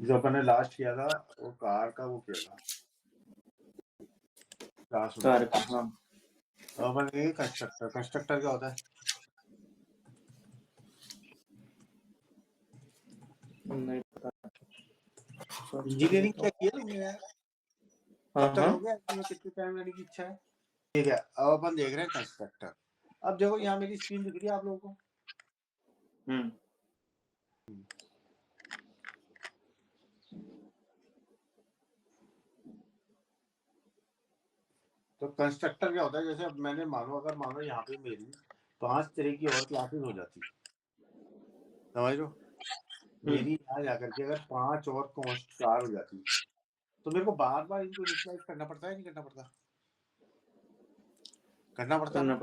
जो अपन ने लास्ट किया था वो कार का वो किया था क्लास में। कार का, हाँ। अपन ये कंस्ट्रक्टर, कंस्ट्रक्टर क्या होता है? नहीं पता, इंजीनियरिंग क्या किया तुमने यार? हाँ कब तक हाँ। हो गया? तुम्हें कितने टाइम लेने की इच्छा है? ठीक है, अब अपन देख रहे हैं कंस्ट्रक्टर। अब देखो यहाँ मेरी स्क्रीन दिख रही है आप लोगों को? तो कंस्ट्रक्टर क्या होता है? जैसे अब मैंने अगर मानो यहाँ पे मेरी 5 तरह की और क्लासेस हो जाती, समझ लो मेरी यहाँ जाकर के अगर 5 और कॉन्स्ट कार हो जाती, तो मेरे को बार बार इनको इनिशियलाइज करना पड़ता है, नहीं करना पड़ता? करना पड़ता है ना?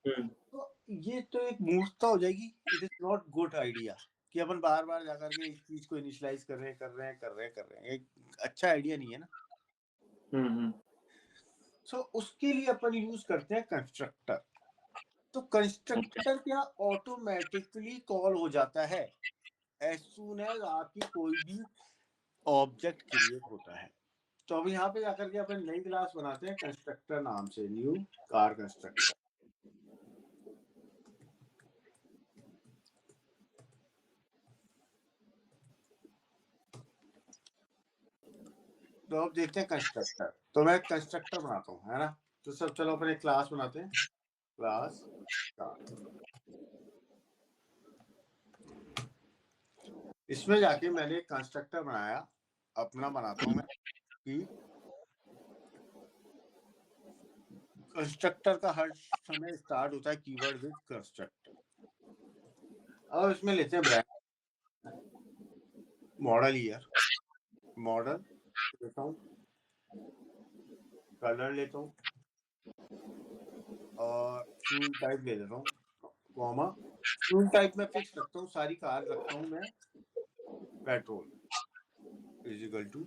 तो ये तो एक मूर्खता हो जाएगी। It is not good idea कि अपन बार बार जाकर के इस चीज को इनिशियलाइज कर रहे हैं। एक अच्छा आइडिया नहीं है ना। सो उसके लिए अपन यूज करते हैं कंस्ट्रक्टर। तो कंस्ट्रक्टर क्या ऑटोमेटिकली कॉल हो जाता है एज सून एज आपकी कोई भी ऑब्जेक्ट क्रिएट होता है। तो अब यहाँ पे जाकर के अपन नई क्लास बनाते हैं कंस्ट्रक्टर नाम से, न्यू कार कंस्ट्रक्टर। तो अब देखते हैं कंस्ट्रक्टर। तो मैं कंस्ट्रक्टर बनाता हूँ, है ना? तो सब चलो अपन एक क्लास बनाते हैं, क्लास कार। इसमें जाके मैंने एक कंस्ट्रक्टर बनाया, अपना बनाता हूँ मैं कि कंस्ट्रक्टर का हर समय स्टार्ट होता है कीवर्ड विद कंस्ट्रक्टर। अब इसमें लेते हैं ब्रांड, मॉडल ईयर, मॉडल लेता हूँ, कलर लेता हूँ और फ्यूल टाइप ले लेता हूँ, कॉमा फ्यूल टाइप में फिक्स रखता हूँ, सारी कार रखता हूँ मैं पेट्रोल इज इक्वल टू।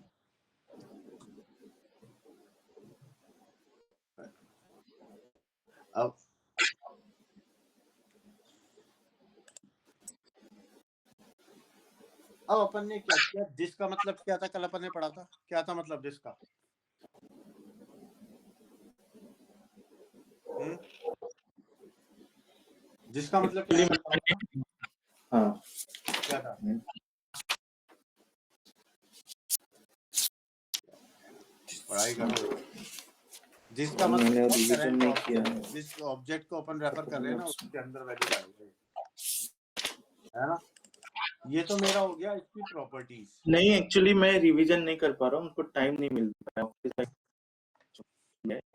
अब अपन ने क्या किया, दिस का मतलब क्या था? कल अपन ने पढ़ा था क्या था मतलब दिस का? जिसका मतलब क्या था? हाँ, क्या था? पढ़ाई करो। जिसका मैंने मतलब रिवीजन करंट नहीं किया ऑब्जेक्ट, है। जिस ऑब्जेक्ट को अपन रेफर कर रहे हैं ना उसके अंदर वैल्यू डालेंगे, है ना? ये तो मेरा हो गया इसकी प्रॉपर्टीज। नहीं, एक्चुअली मैं रिवीजन नहीं कर पा रहा हूँ, उनको टाइम नहीं मिल रहा है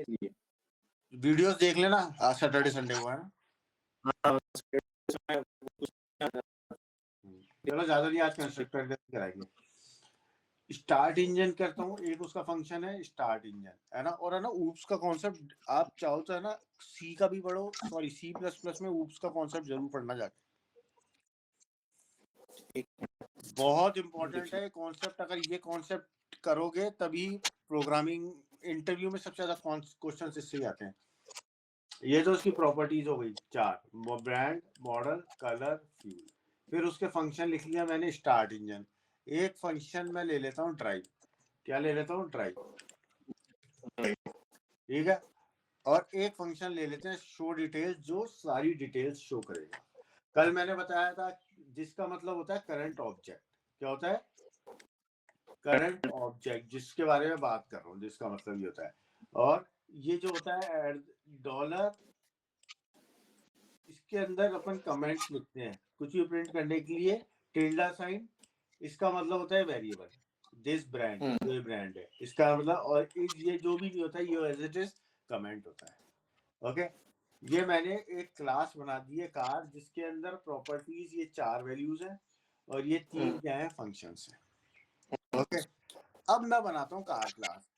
इसलिए। वीडियोस देख लेना आज सैटरडे संडे को, है ना? हाँ, चलो ज्यादा नहीं, आज कंस्ट्रक्टर कराएंगे। स्टार्ट इंजन करता हूँ, एक उसका फंक्शन है स्टार्ट इंजन, है ना? और है ना ऊप्स का कॉन्सेप्ट आप चाहो तो है ना सी का भी पढ़ो, सॉरी सी प्लस प्लस में ऊप्स का कॉन्सेप्ट जरूर पढ़ना जाके, बहुत इंपॉर्टेंट है कॉन्सेप्ट। अगर ये कॉन्सेप्ट करोगे तभी प्रोग्रामिंग इंटरव्यू में सबसे ज्यादा क्वेश्चन इससे ही आते हैं। ये तो उसकी प्रॉपर्टीज हो गई 4, ब्रांड, मॉडल, कलर, फ्यूल। फिर उसके फंक्शन लिख लिया मैंने स्टार्ट इंजन। एक फंक्शन मैं ले लेता हूँ ड्राइव। क्या ले लेता हूँ? ड्राइव, ठीक है। और एक फंक्शन ले लेते हैं शो डिटेल्स, जो सारी डिटेल्स शो करेगा। कल मैंने बताया था जिसका मतलब होता है करंट ऑब्जेक्ट। क्या होता है? करंट ऑब्जेक्ट, जिसके बारे में बात कर रहा हूँ, जिसका मतलब ये होता है। और ये जो होता है डॉलर, इसके अंदर अपन कमेंट्स लिखते हैं कुछ भी प्रिंट करने के लिए। टिल्डा साइन, इसका मतलब होता है वेरिएबल। दिस ब्रांड, जो ये ब्रांड है इसका मतलब, और ये जो भी नहीं होता है ये एज इट इज कमेंट होता है। ओके, ये मैंने एक क्लास बना दी है कार, जिसके अंदर प्रॉपर्टीज ये 4 वैल्यूज हैं और ये 3 क्या है? फंक्शंस हैं। ओके, अब मैं बनाता हूँ कार क्लास।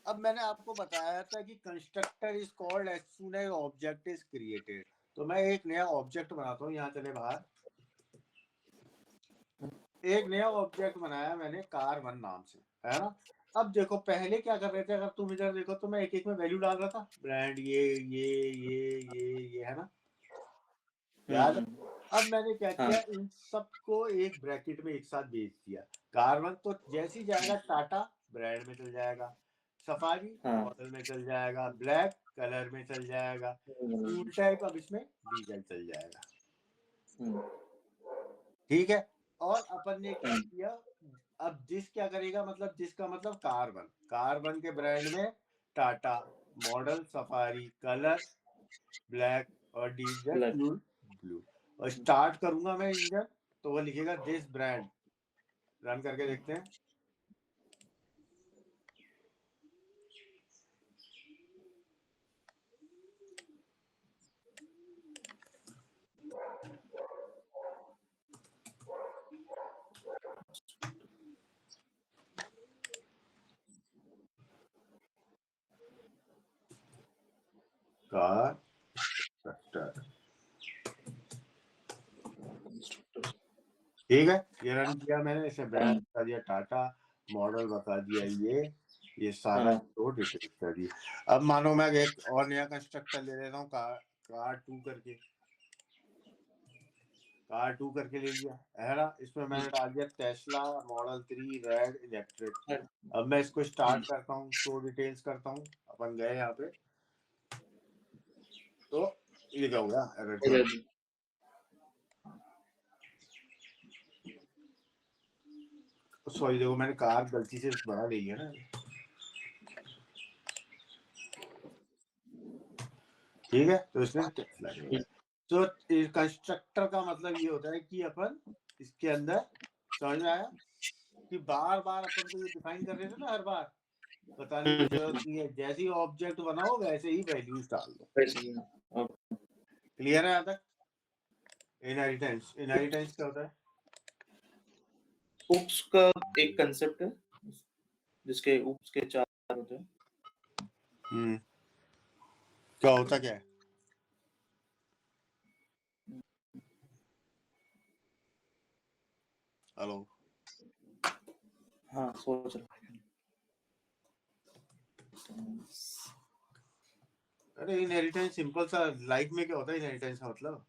अब मैंने आपको बताया था कि constructor is called as soon as object is created. तो मैं एक नया ऑब्जेक्ट बनाता हूँ, यहाँ चले बाहर। एक नया ऑब्जेक्ट बनाया मैंने कार1 नाम से, है ना? अब देखो पहले क्या कर रहे थे, अगर तुम इधर देखो तो मैं एक एक में वैल्यू डाल रहा था, ब्रांड ये, है ना? याद है? अब मैंने क्या हाँ। किया, इन सबको एक ब्रैकेट में एक साथ भेज दिया। कार्बन तो जैसे ही जाएगा टाटा ब्रांड में चल जाएगा, सफारी हाँ। मॉडल में चल जाएगा, ब्लैक कलर में चल जाएगा, फ्यूल टाइप अब इसमें डीजल चल जाएगा। ठीक है। और अपन ने क्या किया, अब जिस क्या करेगा, मतलब जिसका मतलब कार्बन, कार्बन के ब्रांड में Tata, model safari, colour black और डीजल ब्लैक। Fuel blue. और स्टार्ट करूंगा मैं इंजन तो वो लिखेगा दिस ब्रांड। रन करके देखते हैं। कार ट्रैक्टर, ठीक है। ये रन किया मैंने, इसे ब्रांड बता दिया टाटा, मॉडल बता दिया ये सारा हाँ। तो डिटेल कर दिया। अब मानो मैं एक और नया कंस्ट्रक्टर ले लेता हूँ, कार टू करके, कार टू करके ले लिया है ना। इसमें मैंने डाल दिया टेस्ला मॉडल 3 रेड इलेक्ट्रिक। अब मैं इसको स्टार्ट करता हूँ, शो डिटेल्स करता हूँ। अपन गए यहाँ पे तो ये क्या हो गया, एरर। सॉरी देखो, मैंने कार गलती से बड़ा ले लिया ना। ठीक है, तो इसमें टेस्ला ले लिया। तो कंस्ट्रक्टर का मतलब ये होता है कि अपन इसके अंदर, समझ में आया कि बार बार अपन को ये डिफाइन कर रहे थे ना, हर बार बताने की जरूरत नहीं है, जैसे ही ऑब्जेक्ट बनाओ वैसे ही वैल्यूज डाल दो। क्लियर है यहाँ तक। इनहेरिटेंस, इनहेरिटेंस क्या होता है? उप्स का एक कंसेप्ट है जिसके उप्स के 4 होते हैं। क्या होता क्या है? हेलो। हाँ, सोच रहा हूँ। अरे इनहेरिटेंस सिंपल सा, लाइफ में क्या होता है इनहेरिटेंस का मतलब?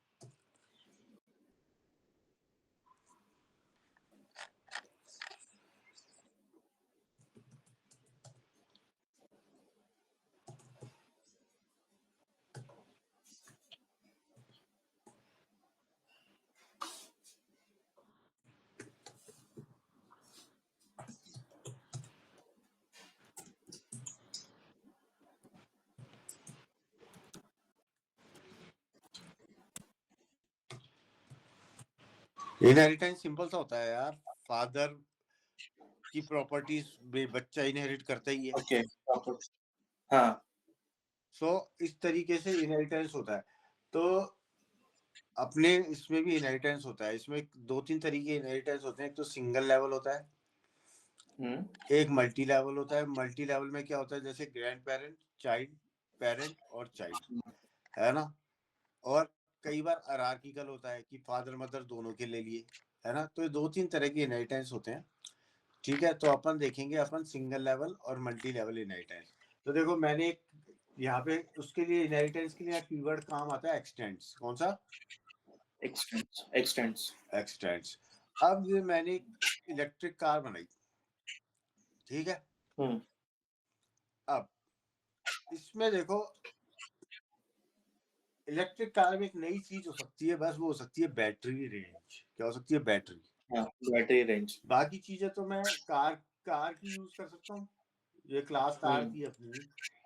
इनहेरिटेंस सिंपल सा होता है यार, फादर की प्रॉपर्टीज बच्चा इनहेरिट करता ही है। ओके। हाँ। सो इस तरीके से इनहेरिटेंस होता है। तो अपने इसमें भी इनहेरिटेंस होता है। इसमें 2-3 तरीके इनहेरिटेंस होते हैं। एक तो सिंगल लेवल होता है, एक मल्टी लेवल होता है। मल्टी लेवल में क्या होता है, जैसे ग्रैंड पेरेंट, चाइल्ड, पेरेंट और चाइल्ड, है ना। और कई बार अरार्किकल होता है कि फादर मदर दोनों के ले लिए, है ना। तो ये 2-3 तरह के इनहेरिटेंस होते हैं। ठीक है, तो अपन देखेंगे अपन सिंगल लेवल और मल्टी लेवल इनहेरिटेंस। तो देखो मैंने यहाँ पे उसके लिए इनहेरिटेंस के लिए कीवर्ड काम आता है एक्सटेंड्स। कौन सा? एक्सटेंड्स। अब ये मैंने इलेक्ट्रिक कार बनाई, ठीक है। अब इसमें देखो, इलेक्ट्रिक कार में एक नई चीज हो सकती है, बस वो हो सकती है बैटरी रेंज। क्या हो सकती है? बैटरी। Battery range. बाकी चीजें तो मैं कार की यूज कर सकता हूँ। ये क्लास कार की अपनी,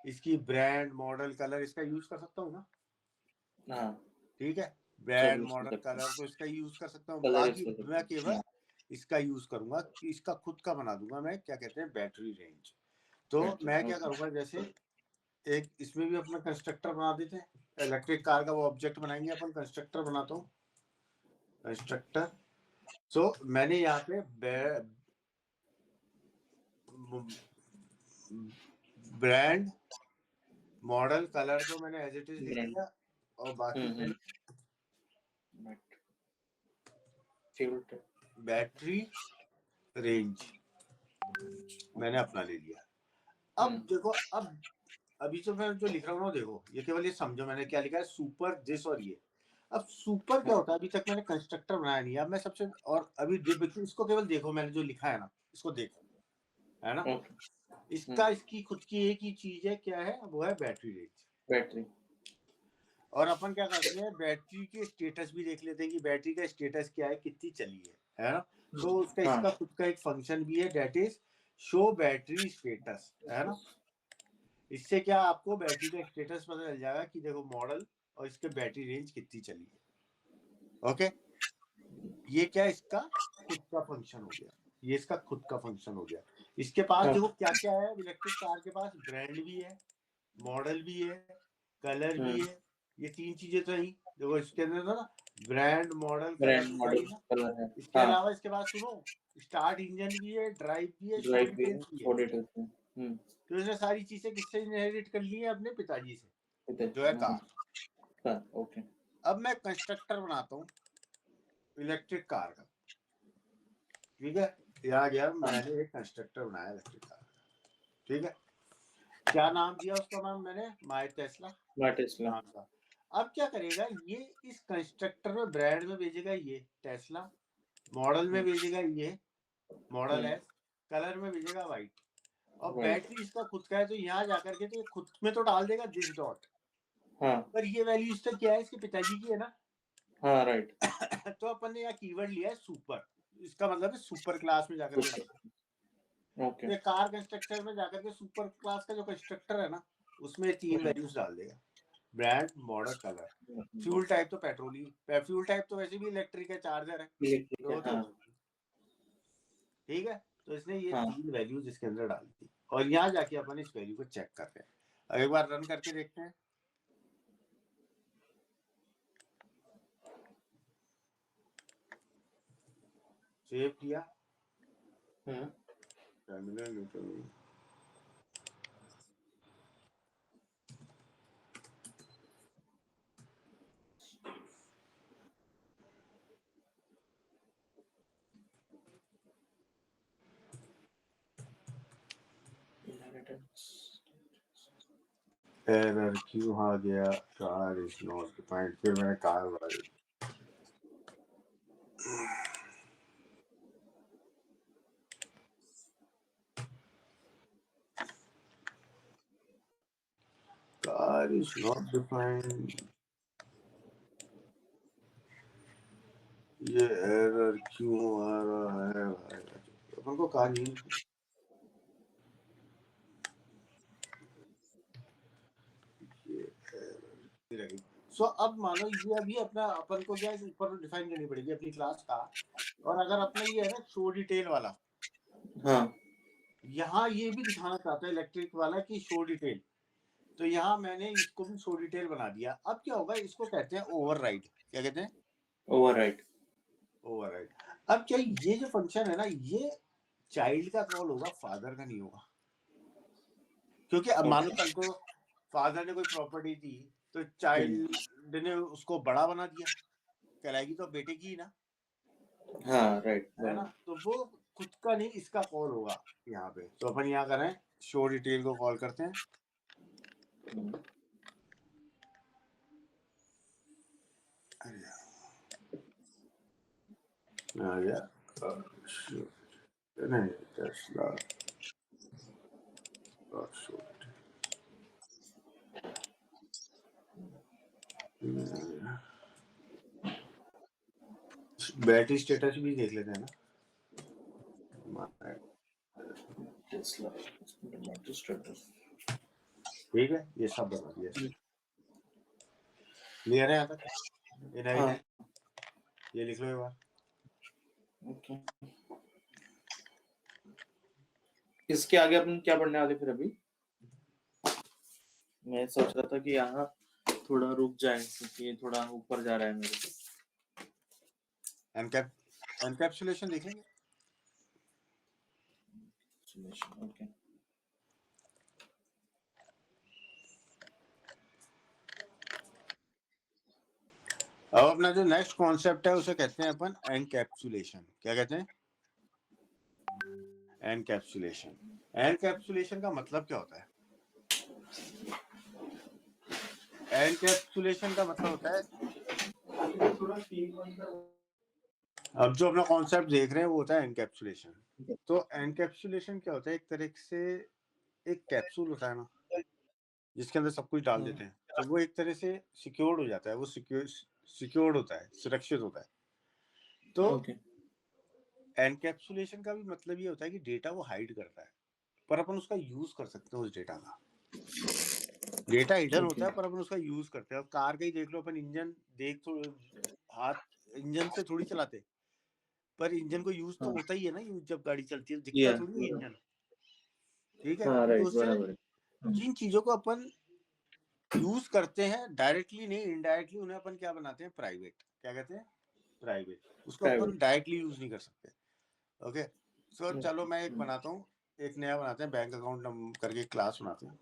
इसकी ब्रांड मॉडल कलर इसका यूज कर सकता हूँ ना। हाँ, ठीक है, ब्रांड मॉडल कलर तो इसका यूज कर सकता हूँ। बाकी मैं केवल इसका यूज करूंगा, इसका खुद का बना दूंगा मैं, क्या कहते हैं, बैटरी रेंज। तो मैं क्या करूंगा, जैसे एक इसमें भी अपना कंस्ट्रक्टर बना देते हैं। इलेक्ट्रिक कार का वो ऑब्जेक्ट बनाएंगे अपन, कंस्ट्रक्टर बनाता हूँ, कंस्ट्रक्टर। सो मैंने यहाँ पे ब्रांड मॉडल कलर तो मैंने एज इट इज लिख दिया, और बाकी बैटरी रेंज मैंने अपना ले लिया। अब देखो, अब अभी जो मैं जो लिख रहा हूँ ना, देखो ये केवल ये समझो मैंने क्या लिखा है, सुपर दिस और ये। अब सुपर क्या होता है, अभी तक मैंने कंस्ट्रक्टर बनाया नहीं है। अब मैं सबसे और अभी इसको केवल देखो, मैंने जो लिखा है ना इसको देखो, है ना। ओके इसकी खुद की एक ही चीज है, क्या है वो है बैटरी रेंज। बैटरी और अपन क्या करते हैं, बैटरी के स्टेटस भी देख लेते हैं कि बैटरी का स्टेटस क्या है, कितनी चली है ना। तो उसका हाँ इसका खुद का एक फंक्शन भी है, that is show battery status, है ना। इससे क्या आपको बैटरी का स्टेटस पता चल जाएगा कि देखो मॉडल और इसके बैटरी रेंज कितनी चली है। ओके, ये क्या इसका खुद का फंक्शन हो गया, ये इसका खुद का फंक्शन हो गया। इसके पास हाँ देखो क्या क्या है, इलेक्ट्रिक कार के पास ब्रांड भी है, मॉडल भी है, कलर भी है। ये तीन चीजें तो ही देखो इसके अंदर था ना, ब्रांड मॉडल कलर ब्रांड तो था मॉडल ही ना। कलर है। इसके हाँ अलावा इसके पास सुनो, स्टार्ट इंजन भी है, ड्राइव भी है, शो ड्राइव भी है डिटेल्स भी है। शो डिटेल्स में तो इसने सारी चीजें किससे इनहेरिट कर ली है, अपने पिताजी से, जो है हाँ कार। हाँ ओके अब मैं कंस्ट्रक्टर बनाता हूँ इलेक्ट्रिक कार का, ठीक है। यहाँ गया हाँ मैंने एक कंस्ट्रक्टर बनाया इलेक्ट्रिक कार का, ठीक है। क्या नाम दिया उसका, नाम मैंने माय टेस्ला टेस्ला नाम का। अब क्या करेगा ये, इस कंस्ट्रक्टर में ब्रांड में भेजेगा ये टेस्ला, मॉडल में भेजेगा ये मॉडल एस, कलर में भेजेगा व्हाइट, और राइट बैटरी इसका खुद का है। तो यहाँ जाकर के तो ये खुद में तो डाल देगा दिस डॉट, हाँ पर ये वैल्यू इसका क्या है, इसके पिताजी की है ना। हाँ राइट तो अपन ने यहाँ कीवर्ड लिया है सुपर, इसका मतलब है सुपर क्लास में जाकर के डाल। ओके तो कार कंस्ट्रक्टर में जाकर के सुपर क्लास का जो कंस्ट्रक्टर है ना, उसमें तीन वैल्यूज डाल देगा, brand model colour. Fuel type तो पेट्रोल ही, फ्यूल टाइप तो वैसे भी इलेक्ट्रिक है, चार्जर है, इलेक्ट्रिक तो है वो तो हाँ ठीक है। तो इसने ये हाँ तीन वैल्यूज इसके अंदर डाल दी, और यहाँ जाके अपन इस वैल्यू को चेक कर रहे हैं। अब एक बार रन करके देखते हैं। सेव किया, टर्मिनल न्यूट्रल, एरर क्यों आ गया, कार इज नॉट डिफाइंड, फिर मैंने कार वाली कार इज नॉट डिफाइंड, ये एरर क्यों आ रहा है भाई, अपन को कार नहीं रहेगी। सो अब मानो ये अभी अपना अपन को क्या है, ऊपर डिफाइन करनी पड़ेगी अपनी क्लास का। और अगर अपना ये है ना शो डिटेल वाला, हाँ यहाँ ये भी दिखाना चाहता है इलेक्ट्रिक वाला कि शो डिटेल, तो यहाँ मैंने इसको भी शो डिटेल बना दिया। अब क्या होगा, इसको कहते हैं ओवरराइड। क्या कहते हैं, ओवरराइड ओवरराइड। अब क्या ये जो फंक्शन है ना, ये चाइल्ड का कॉल होगा, फादर का नहीं होगा। क्योंकि अब मान लो कल को फादर ने कोई प्रॉपर्टी दी, तो चाइल्ड ने उसको बड़ा बना दिया, कहलाएगी तो बेटे की ना, हाँ राइट है ना। तो वो खुद का नहीं, इसका कॉल होगा यहाँ पे। तो अपन यहाँ करें, शो डिटेल को कॉल करते हैं। आ गया, नहीं टेस्ला शो, बैटरी स्टेटस भी देख लेते हैं ना। टेस्ला ठीक है, ये सब बता दिया, क्लियर है यहाँ तक, हाँ ये लिख लो एक बार। ओके इसके आगे अपन क्या पढ़ने वाले फिर अभी मैं सोच रहा था कि यहाँ थोड़ा रुक जाए क्योंकि ये थोड़ा ऊपर जा रहा है मेरे को एनकैप्सुलेशन देखेंगे। ओके अब अपना जो नेक्स्ट कॉन्सेप्ट है उसे कहते हैं अपन एनकैप्सुलेशन। क्या कहते हैं, एनकैप्सुलेशन। एनकैप्सुलेशन का मतलब क्या होता है, एनकैप्सुलेशन का मतलब होता है अब जो अपना कॉन्सेप्ट देख रहे हैं वो होता है एनकैप्सुलेशन। तो एनकैप्सुलेशन क्या होता है? एक तरह से एक कैप्सूल होता है ना, जिसके अंदर सब कुछ डाल देते हैं, तो वो एक तरह से सिक्योर्ड हो जाता है, वो सिक्योर्ड होता है, सुरक्षित होता है। तो एनकैप्सुलेशन का भी मतलब ये होता है कि डेटा वो हाइड करता है, पर अपन उसका यूज कर सकते हैं। उस डेटा का डेटा हिडन होता है, पर अपन उसका यूज करते हैं। अब कार का ही देख लो, अपन इंजन देख तो हाथ इंजन से थोड़ी चलाते, पर इंजन को यूज तो होता ही है ना। यूज जब गाड़ी चलती है दिखता थोड़ी है इंजन, ठीक है। तो उससे जिन चीजों को अपन यूज करते हैं डायरेक्टली नहीं, इनडायरेक्टली, उन्हें अपन क्या बनाते हैं? प्राइवेट। क्या कहते हैं? प्राइवेट। उसको अपन डायरेक्टली यूज नहीं कर सकते। ओके, सो चलो मैं एक बनाता हूँ, एक नया बनाते हैं, बैंक अकाउंट करके क्लास बनाते हैं।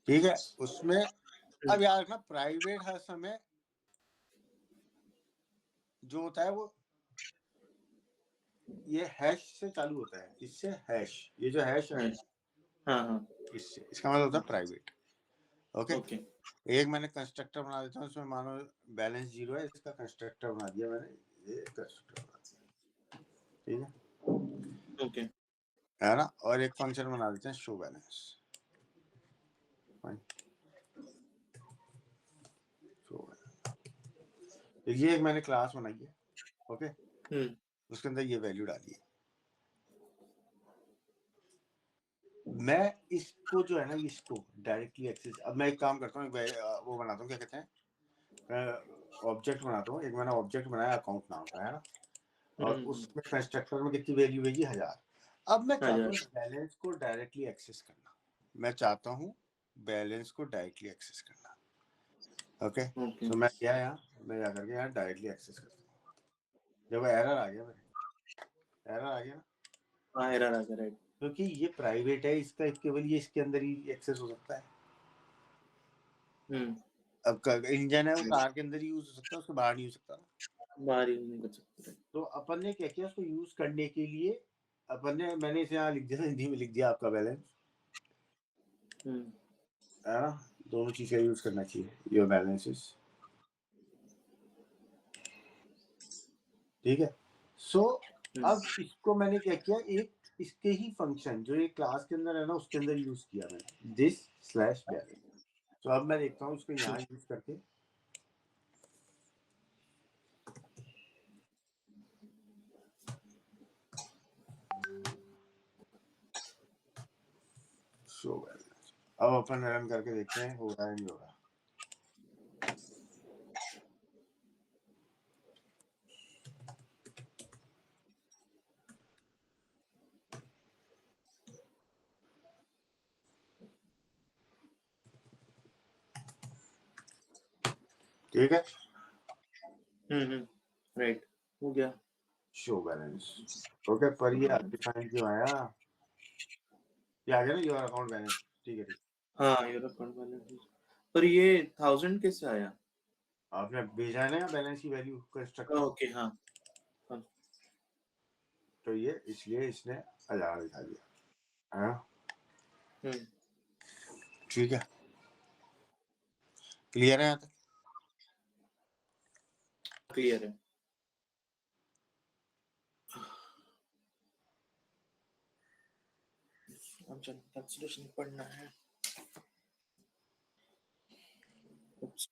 ठीक है, उसमें अब याद रखना प्राइवेट हर समय जो होता है वो ये हैश से चालू होता है। इससे हैश, ये जो हैश है इससे, इसका मतलब होता है प्राइवेट। ओके, एक मैंने कंस्ट्रक्टर बना देता हूँ, इसमें मानो बैलेंस 0 है, इसका कंस्ट्रक्टर बना दिया मैंने, ये कंस्ट्रक्टर बना दिया, ठीक है। ओके, है ना। और एक फंक्शन बना देते हैं शो बैलेंस। ये एक मैंने क्लास बनाई है, ओके, उसके अंदर ये वैल्यू डाली है। मैं इसको जो है ना, इसको डायरेक्टली एक्सेस, अब मैं एक काम करता हूँ, वो बनाता हूँ, क्या कहते हैं, ऑब्जेक्ट बनाता हूँ। एक मैंने ऑब्जेक्ट बनाया अकाउंट नाम का, है ना, और उसमें कंस्ट्रक्टर में कितनी वैल्यू होगी? 1000। अब मैं चाहता हूँ बैलेंस को डायरेक्टली एक्सेस करना। मैं चाहता हूँ बैलेंस को डायरेक्टली एक्सेस करना। ओके, तो मैं क्या यहाँ, मैं जाकर के यहाँ डायरेक्टली एक्सेस करता हूँ। जब एरर आ गया, मेरे एरर आ गया ना, हाँ एरर आ गया, राइट, क्योंकि ये प्राइवेट है, इसका केवल ये इसके अंदर ही एक्सेस हो सकता है। अब इंजन है, वो कार के अंदर ही यूज हो सकता है, उसके बाहर नहीं हो सकता ना, बाहर यूज नहीं कर सकते। तो अपन ने क्या किया, उसको यूज करने के लिए अपन ने, मैंने इसे यहाँ लिख दिया, हिंदी में लिख दिया आपका बैलेंस, है ना। दोनों चीज का यूज करना चाहिए, योर बैलेंसेस, ठीक है। सो अब इसको मैंने क्या किया, एक इसके ही फंक्शन जो ये क्लास के अंदर है ना, उसके अंदर यूज किया मैंने, दिस स्लैश बैलेंस। तो अब मैं देखता हूँ उसको यहाँ यूज करके, शो बैलेंस। अब अपन रन करके देखते हैं हो रहा है नहीं हो रहा। ठीक है, राइट, हो गया शो बैलेंस। ओके, पर ये अनडिफाइंड क्यों आया? ये आ गया ना योर अकाउंट बैलेंस, ठीक है, ठीक। हाँ योर अकाउंट बैलेंस, पर ये 1000 कैसे आया? आपने भेजा है ना बैलेंस की वैल्यू कंस्ट्रक्टर, ओके, हाँ, तो ये इसलिए इसने 1000 दिखा दिया, हाँ, ठीक है, क्लियर है यहाँ तक? क्लियर है। अब चलो कैलकुलेशन पढ़ना है।